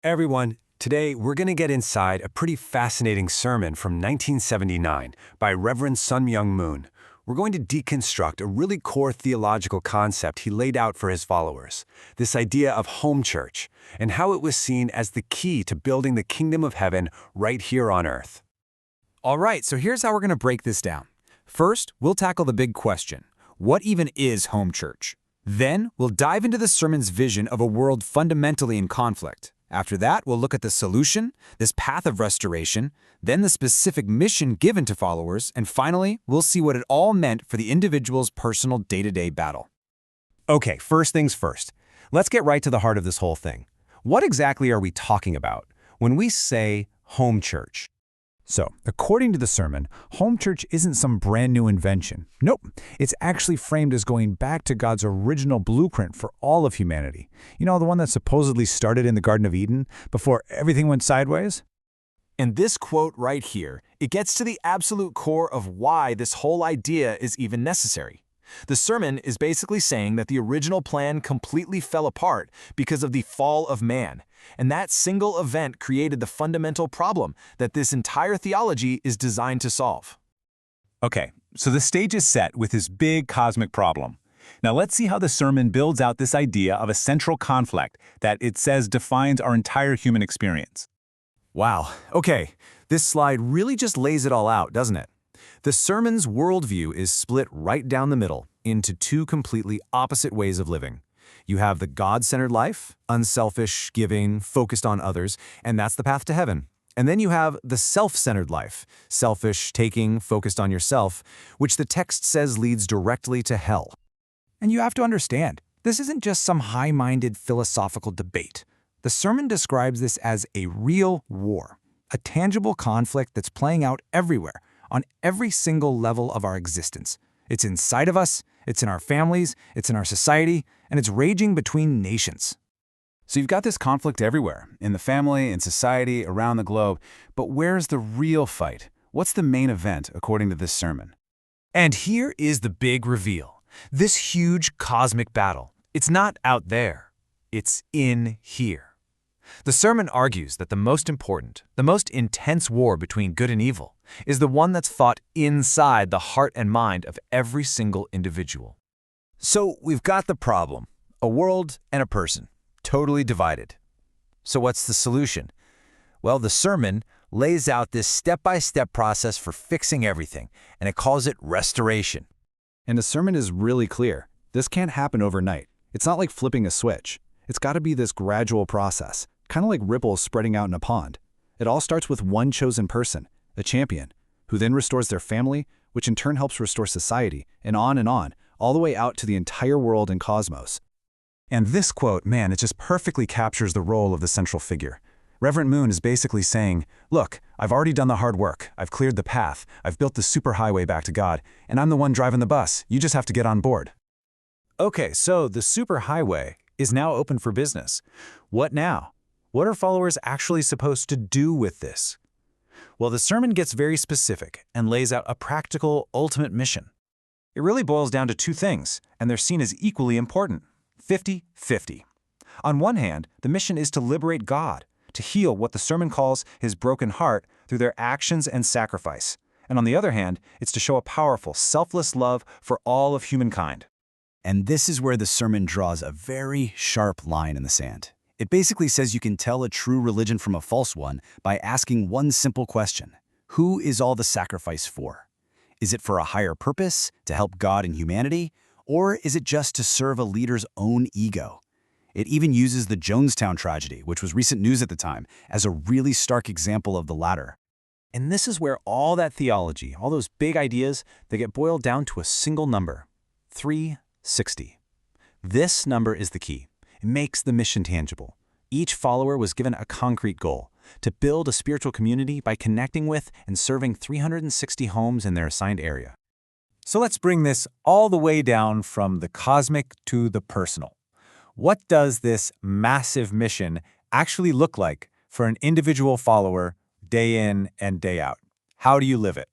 Everyone, today we're going to get inside a pretty fascinating sermon from 1979 by Reverend Sun Myung Moon. We're going to deconstruct a really core theological concept he laid out for his followers, this idea of home church, and how it was seen as the key to building the kingdom of heaven right here on earth. All right, so here's how we're going to break this down. First, we'll tackle the big question: what even is home church? Then, we'll dive into the sermon's vision of a world fundamentally in conflict. After that, we'll look at the solution, this path of restoration, then the specific mission given to followers, and finally, we'll see what it all meant for the individual's personal day-to-day battle. Okay, first things first. Let's get right to the heart of this whole thing. What exactly are we talking about when we say home church? So, according to the sermon, home church isn't some brand new invention. Nope, it's actually framed as going back to God's original blueprint for all of humanity. You know, the one that supposedly started in the Garden of Eden before everything went sideways? And this quote right here, it gets to the absolute core of why this whole idea is even necessary. The sermon is basically saying that the original plan completely fell apart because of the fall of man. And that single event created the fundamental problem that this entire theology is designed to solve. Okay, so the stage is set with this big cosmic problem. Now let's see how the sermon builds out this idea of a central conflict that it says defines our entire human experience. Wow, okay, this slide really just lays it all out, doesn't it? The sermon's worldview is split right down the middle into two completely opposite ways of living. You have the God-centered life, unselfish, giving, focused on others, and that's the path to heaven. And then you have the self-centered life, selfish, taking, focused on yourself, which the text says leads directly to hell. And you have to understand, this isn't just some high-minded philosophical debate. The sermon describes this as a real war, a tangible conflict that's playing out everywhere, on every single level of our existence. It's inside of us, it's in our families, it's in our society, and it's raging between nations. So you've got this conflict everywhere, in the family, in society, around the globe. But where's the real fight? What's the main event, according to this sermon? And here is the big reveal. This huge cosmic battle. It's not out there. It's in here. The sermon argues that the most important, the most intense war between good and evil is the one that's fought inside the heart and mind of every single individual. So we've got the problem, a world and a person, totally divided. So what's the solution? Well, the sermon lays out this step-by-step process for fixing everything, and it calls it restoration. And the sermon is really clear. This can't happen overnight. It's not like flipping a switch. It's got to be this gradual process, kind of like ripples spreading out in a pond. It all starts with one chosen person, a champion, who then restores their family, which in turn helps restore society, and on, all the way out to the entire world and cosmos. And this quote, man, it just perfectly captures the role of the central figure. Reverend Moon is basically saying, look, I've already done the hard work. I've cleared the path. I've built the superhighway back to God, and I'm the one driving the bus. You just have to get on board. Okay, so the superhighway is now open for business. What now? What are followers actually supposed to do with this? Well, the sermon gets very specific and lays out a practical, ultimate mission. It really boils down to two things, and they're seen as equally important: 50-50. On one hand, the mission is to liberate God, to heal what the sermon calls his broken heart through their actions and sacrifice. And on the other hand, it's to show a powerful, selfless love for all of humankind. And this is where the sermon draws a very sharp line in the sand. It basically says you can tell a true religion from a false one by asking one simple question: who is all the sacrifice for? Is it for a higher purpose, to help God and humanity, or is it just to serve a leader's own ego? It even uses the Jonestown tragedy, which was recent news at the time, as a really stark example of the latter. And this is where all that theology, all those big ideas, they get boiled down to a single number: 360. This number is the key. It makes the mission tangible. Each follower was given a concrete goal: to build a spiritual community by connecting with and serving 360 homes in their assigned area. So let's bring this all the way down from the cosmic to the personal. What does this massive mission actually look like for an individual follower day in and day out? How do you live it?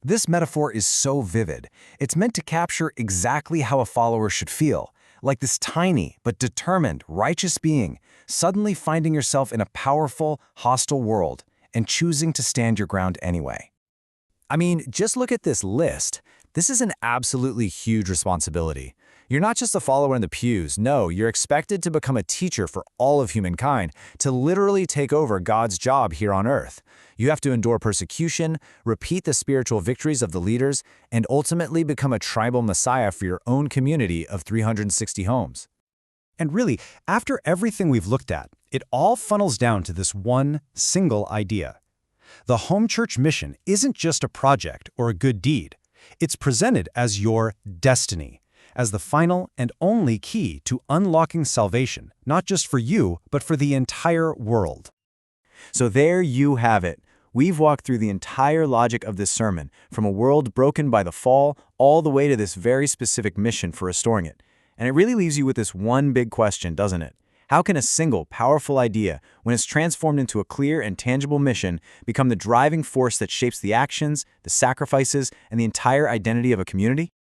This metaphor is so vivid. It's meant to capture exactly how a follower should feel, like this tiny but determined, righteous being, suddenly finding yourself in a powerful, hostile world and choosing to stand your ground anyway. I mean, just look at this list. This is an absolutely huge responsibility. You're not just a follower in the pews. No, you're expected to become a teacher for all of humankind, to literally take over God's job here on earth. You have to endure persecution, repeat the spiritual victories of the leaders, and ultimately become a tribal messiah for your own community of 360 homes. And really, after everything we've looked at, it all funnels down to this one single idea. The home church mission isn't just a project or a good deed. It's presented as your destiny, as the final and only key to unlocking salvation, not just for you, but for the entire world. So there you have it. We've walked through the entire logic of this sermon, from a world broken by the fall all the way to this very specific mission for restoring it. And it really leaves you with this one big question, doesn't it? How can a single, powerful idea, when it's transformed into a clear and tangible mission, become the driving force that shapes the actions, the sacrifices, and the entire identity of a community?